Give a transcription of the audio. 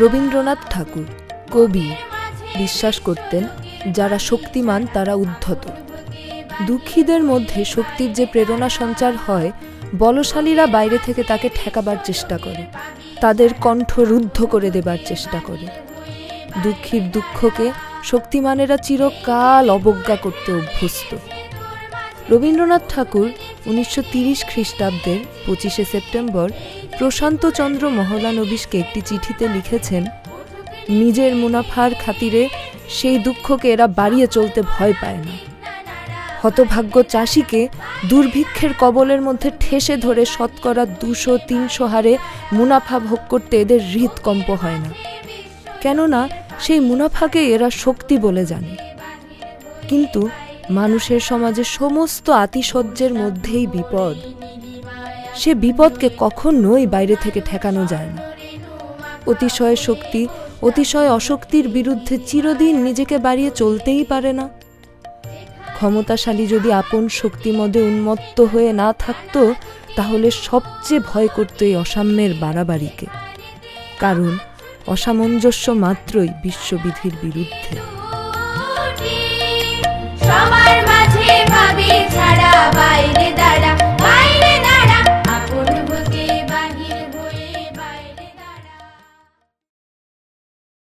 রবীন্দ্রনাথ ঠাকুর কবি বিশ্বাস করতেন যারা শক্তিমান তারা উদ্ধত। দুঃখীদের মধ্যে শক্তির যে প্রেরণা সঞ্চার হয়, বলশালীরা বাইরে থেকে তাকে ঠেকাবার চেষ্টা করে, তাদের কণ্ঠ রুদ্ধ করে দেবার চেষ্টা করে। দুঃখীর দুঃখকে শক্তিমানেরা চিরকাল অবজ্ঞা করতে অভ্যস্ত। রবীন্দ্রনাথ ঠাকুর 1930 খ্রিস্টাব্দের 25শে সেপ্টেম্বর প্রশান্তচন্দ্র মহলানবিশকে একটি চিঠিতে লিখেছেন, নিজের মুনাফার খাতিরে সেই দুঃখকে এরা বাড়িয়ে চলতে ভয় পায় না। হতভাগ্য চাষিকে দুর্ভিক্ষের কবলের মধ্যে ঠেসে ধরে শতকরা 200-300 হারে মুনাফা ভোগ করতে এদের হৃৎকম্প হয় না, কেননা সেই মুনাফাকে এরা শক্তি বলে জানে। কিন্তু মানুষের সমাজে সমস্ত আতিশয্যের মধ্যেই বিপদ। সে বিপদকে কখনোই বাইরে থেকে ঠেকানো যায় না। অতিশয় শক্তি অতিশয় অশক্তির বিরুদ্ধে চিরদিন নিজেকে বাড়িয়ে চলতেই পারে না। ক্ষমতাশালী যদি আপন শক্তিমদে উন্মত্ত হয়ে না থাকত, তাহলে সবচেয়ে ভয় করত এই অসাম্যের বাড়াবাড়িকে, কারণ অসামঞ্জস্য মাত্রই বিশ্ববিধির বিরুদ্ধে।